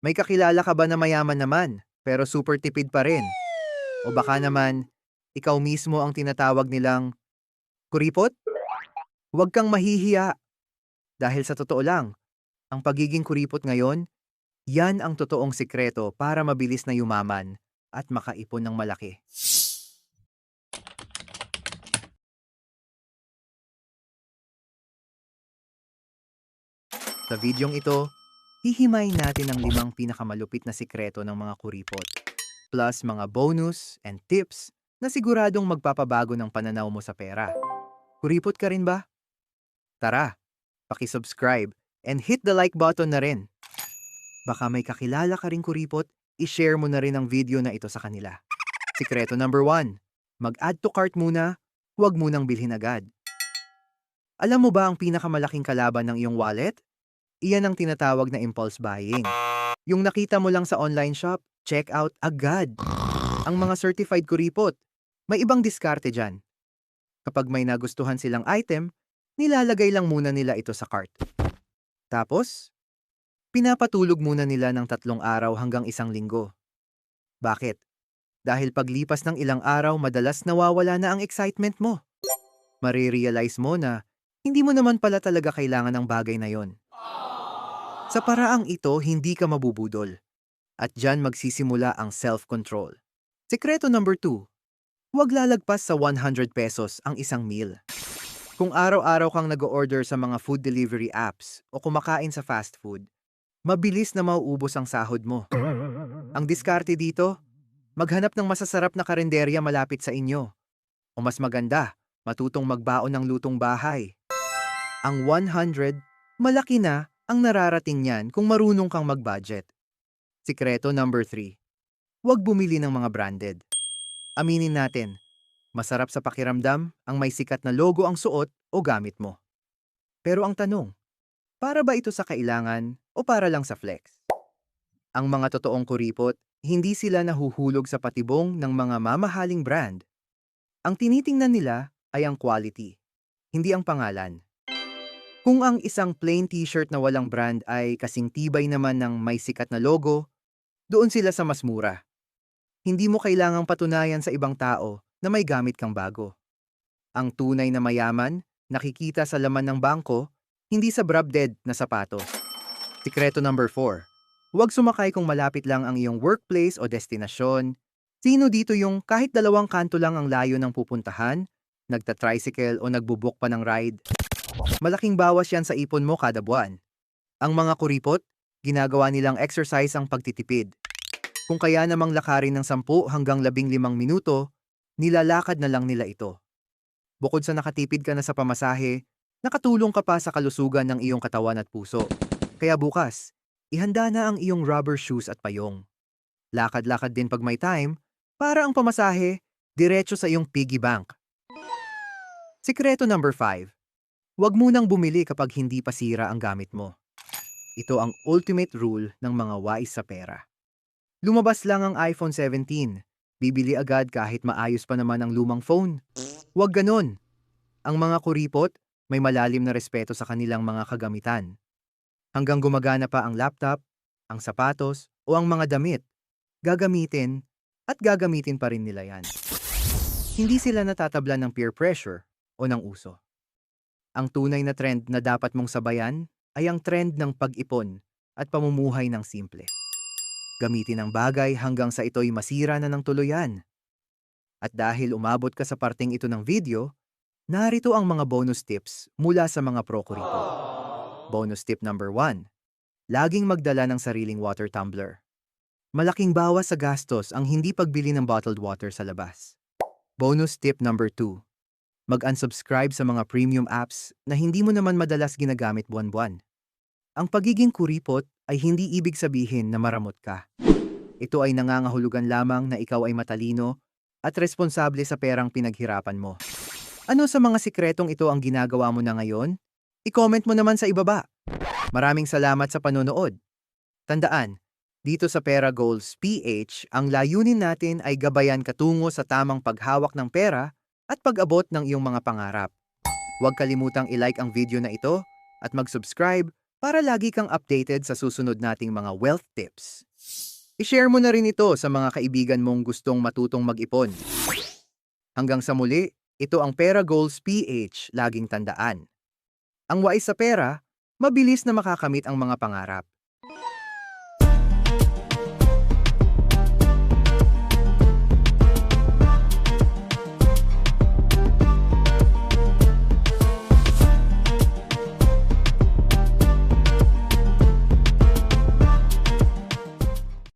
May kakilala ka ba na mayaman naman, pero super tipid pa rin? O baka naman, ikaw mismo ang tinatawag nilang kuripot? Huwag kang mahihiya. Dahil sa totoo lang, ang pagiging kuripot ngayon, yan ang totoong sikreto para mabilis na yumaman at makaipon ng malaki. Sa videong ito, hihimayin natin ang 5 pinakamalupit na sikreto ng mga kuripot, plus mga bonus and tips na siguradong magpapabago ng pananaw mo sa pera. Kuripot ka rin ba? Tara, paki-subscribe and hit the like button na rin. Baka may kakilala ka ring kuripot, i-share mo na rin ang video na ito sa kanila. Sikreto number 1. Mag-add to cart muna, huwag munang bilhin agad. Alam mo ba ang pinakamalaking kalaban ng iyong wallet? Iyan ang tinatawag na impulse buying. Yung nakita mo lang sa online shop, check out agad. Ang mga certified kuripot, may ibang diskarte dyan. Kapag may nagustuhan silang item, nilalagay lang muna nila ito sa cart. Tapos, pinapatulog muna nila ng 3 araw hanggang 1 linggo. Bakit? Dahil paglipas ng ilang araw, madalas nawawala na ang excitement mo. Marirealize mo na hindi mo naman pala talaga kailangan ng bagay na yon. Sa paraang ito, hindi ka mabubudol. At dyan magsisimula ang self-control. Sekreto number 2. Huwag lalagpas sa 100 pesos ang isang meal. Kung araw-araw kang nag-order sa mga food delivery apps o kumakain sa fast food, mabilis na mauubos ang sahod mo. Ang diskarte dito, maghanap ng masasarap na karinderya malapit sa inyo. O mas maganda, matutong magbaon ng lutong bahay. Ang 100, malaki na ang nararating niyan kung marunong kang mag-budget. Sikreto number 3. Huwag bumili ng mga branded. Aminin natin, masarap sa pakiramdam ang may sikat na logo ang suot o gamit mo. Pero ang tanong, para ba ito sa kailangan o para lang sa flex? Ang mga totoong kuripot, hindi sila nahuhulog sa patibong ng mga mamahaling brand. Ang tinitingnan nila ay ang quality, hindi ang pangalan. Kung ang isang plain t-shirt na walang brand ay kasing tibay naman ng may sikat na logo, doon sila sa mas mura. Hindi mo kailangang patunayan sa ibang tao na may gamit kang bago. Ang tunay na mayaman, nakikita sa laman ng bangko, hindi sa branded na sapatos. Sikreto number 4. Huwag sumakay kung malapit lang ang iyong workplace o destinasyon. Sino dito yung kahit 2 kanto lang ang layo ng pupuntahan, nagta-tricycle o nagbubook pa ng ride? Malaking bawas yan sa ipon mo kada buwan. Ang mga kuripot, ginagawa nilang exercise ang pagtitipid. Kung kaya namang lakarin ng 10 hanggang 15 minuto, nilalakad na lang nila ito. Bukod sa nakatipid ka na sa pamasahe, nakatulong ka pa sa kalusugan ng iyong katawan at puso. Kaya bukas, ihanda na ang iyong rubber shoes at payong. Lakad-lakad din pag may time, para ang pamasahe, diretso sa iyong piggy bank. Sikreto number 5. Huwag munang bumili kapag hindi pa sira ang gamit mo. Ito ang ultimate rule ng mga wais sa pera. Lumabas lang ang iPhone 17. Bibili agad kahit maayos pa naman ang lumang phone. Huwag ganon. Ang mga kuripot, may malalim na respeto sa kanilang mga kagamitan. Hanggang gumagana pa ang laptop, ang sapatos, o ang mga damit, gagamitin at gagamitin pa rin nila yan. Hindi sila natatablan ng peer pressure o ng uso. Ang tunay na trend na dapat mong sabayan ay ang trend ng pag-ipon at pamumuhay ng simple. Gamitin ang bagay hanggang sa ito'y masira na ng tuluyan. At dahil umabot ka sa parteng ito ng video, narito ang mga bonus tips mula sa mga pro-kuripot. Bonus tip number 1. Laging magdala ng sariling water tumbler. Malaking bawas sa gastos ang hindi pagbili ng bottled water sa labas. Bonus tip number 2. Mag-unsubscribe sa mga premium apps na hindi mo naman madalas ginagamit buwan-buwan. Ang pagiging kuripot ay hindi ibig sabihin na maramot ka. Ito ay nangangahulugan lamang na ikaw ay matalino at responsable sa perang pinaghirapan mo. Ano sa mga sikretong ito ang ginagawa mo na ngayon? I-comment mo naman sa ibaba. Maraming salamat sa panonood. Tandaan, dito sa Pera Goals PH, ang layunin natin ay gabayan ka tungo sa tamang paghawak ng pera at pag-abot ng iyong mga pangarap. Huwag kalimutang i-like ang video na ito at mag-subscribe para lagi kang updated sa susunod nating mga wealth tips. I-share mo na rin ito sa mga kaibigan mong gustong matutong mag-ipon. Hanggang sa muli, ito ang Pera Goals PH, laging tandaan. Ang wais sa pera, mabilis na makakamit ang mga pangarap.